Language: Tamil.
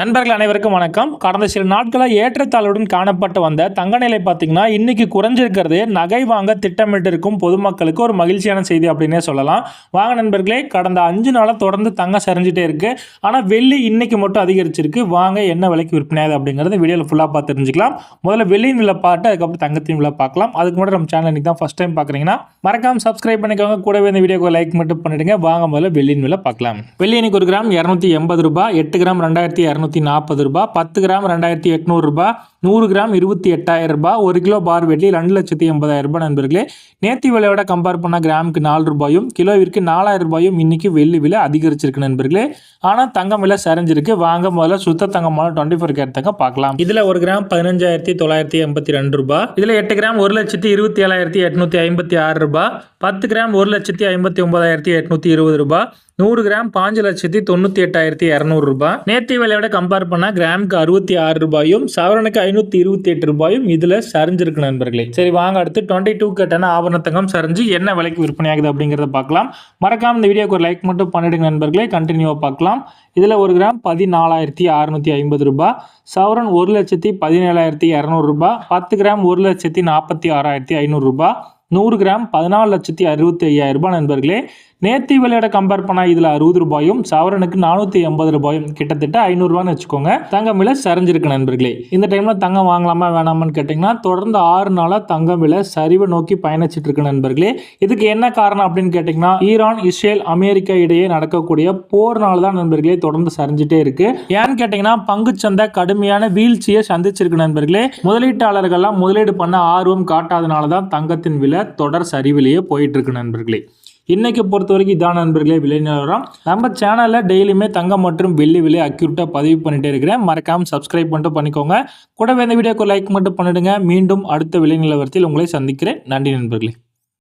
நண்பர்கள் அனைவருக்கும் வணக்கம். கடந்த சில நாட்களாக ஏற்றத்தாழ்வுடன் காணப்பட்டு வந்த தங்க நிலை பார்த்தீங்கன்னா இன்னைக்கு குறைஞ்சிருக்கிறது நகை வாங்க திட்டமிட்டு இருக்கும் பொதுமக்களுக்கு ஒரு மகிழ்ச்சியான செய்தி அப்படின்னே சொல்லலாம். வாங்க நண்பர்களே, கடந்த 5 நாளாக தொடர்ந்து தங்கம் சரிஞ்சிட்டே இருக்கு. ஆனால் வெள்ளி இன்னைக்கு மட்டும் அதிகரிச்சிருக்கு. வாங்க என்ன விலைக்கு விற்பனையாகுது அப்படிங்கிறது வீடியோவில் ஃபுல்லாக பார்த்து தெரிஞ்சுக்கலாம். முதல்ல வெள்ளியின் விலை பார்த்து அதுக்கப்புறம் தங்கத்தின் விலை பார்க்கலாம். அதுக்கு முன்னாடி நம்ம சேனல் இன்னைக்கு தான் ஃபர்ஸ்ட் டைம் பார்க்குறீங்கன்னா மறக்காம சப்ஸ்கிரைப் பண்ணிக்கோங்க. கூடவே இந்த வீடியோக்கு லைக் மட்டும் பண்ணிடுங்க. வாங்க முதல்ல வெள்ளியின் விலை பார்க்கலாம். வெள்ளி இன்னைக்கு 1 கிராம் 280 ரூபாய், 8 கிராம் 2240 ரூபாய், 10 கிராம் 2800 ரூபாய், 100 கிராம் 28,000 ரூபாய், 1 கிலோ பார் வெள்ளி 2,80,000 ரூபாய். நண்பர்களே, நேற்று விலையோட கம்பேர் பண்ண கிராமுக்கு 4 ரூபாயும் கிலோவிற்கு 4000 ரூபாயும் இன்னைக்கு வெள்ளி விலை அதிகரிச்சிருக்கு நண்பர்களே. ஆனால் தங்கம் விலை சரிஞ்சிருக்கு. வாங்க முதல்ல சுத்த தங்கமான 24 கேரட் தங்கம் பார்க்கலாம். இதுல 1 கிராம் 15,982 ரூபாய், இதுல 8 கிராம் 1,27,856 ரூபாய், 10 கிராம் 1,59,820 ரூபாய், 100 கிராம் 5,98,200 ரூபாய். நேற்று விலையோட கம்பேர் பண்ணா கிராமுக்கு 66 ரூபாயும் சவரனுக்கு 528 ரூபாயும் இதுல சரிஞ்சிருக்கு நண்பர்களே. சரி வாங்க அடுத்து 22 கேட்டான ஆபரண தங்கம் சரிஞ்சு என்ன விலைக்கு விற்பனை ஆகுது அப்படிங்கறத பார்க்கலாம். மறக்காம இந்த வீடியோக்கு ஒரு லைக் மட்டும் பண்ணிடுங்க நண்பர்களே. கண்டினியூவா பார்க்கலாம். இதுல 1 கிராம் 14,650 ரூபாய், சவரன் 1,17,200 ரூபாய், 10 கிராம் 1,46,500 ரூபாய், 100 கிராம் 14,65,000 ரூபாய். நண்பர்களே, நேற்று விலையோட கம்பேர் பண்ணா இதுல 60 ரூபாயும் சவரனுக்கு 480 ரூபாயும் கிட்டத்தட்ட 500 ரூபான்னு வச்சுக்கோங்க தங்கம் விலை சரிஞ்சிருக்கு நண்பர்களே. இந்த டைம்ல தங்கம் வாங்கலாமா வேணாமான்னு கேட்டீங்கன்னா தொடர்ந்து 6 நாளா தங்கம் விலை சரிவை நோக்கி பயணிச்சிட்டு இருக்கு நண்பர்களே. இதுக்கு என்ன காரணம் அப்படின்னு கேட்டீங்கன்னா ஈரான், இஸ்ரேல், அமெரிக்கா இடையே நடக்கக்கூடிய போர்னால தான் நண்பர்களே தொடர்ந்து சரிஞ்சிட்டே இருக்கு. ஏன்னு கேட்டீங்கன்னா பங்குச்சந்தை கடுமையான வீழ்ச்சியை சந்திச்சிருக்கு நண்பர்களே. முதலீட்டாளர்கள்லாம் முதலீடு பண்ண ஆர்வம் காட்டாதனால தான் தங்கத்தின் விலை தொடர் சரிவிலேயே போயிட்டு இருக்கு நண்பர்களே. இன்னைக்கு பொறுத்த வரைக்கும் இதான் நண்பர்களே விலை நிலவரம். நம்ம சேனல்ல டெய்லியுமே தங்கம் மற்றும் வெள்ளி விலை அக்யூரேட்டா பதிவு பண்ணிட்டே இருக்கிறேன். மறக்காம சப்ஸ்கிரைப் மட்டும் பண்ணிக்கோங்க. கூடவே இந்த வீடியோக்கு லைக் மட்டும் பண்ணிடுங்க. மீண்டும் அடுத்த விலை நிலவரத்தில் உங்களை சந்திக்கிறேன். நன்றி நண்பர்களே.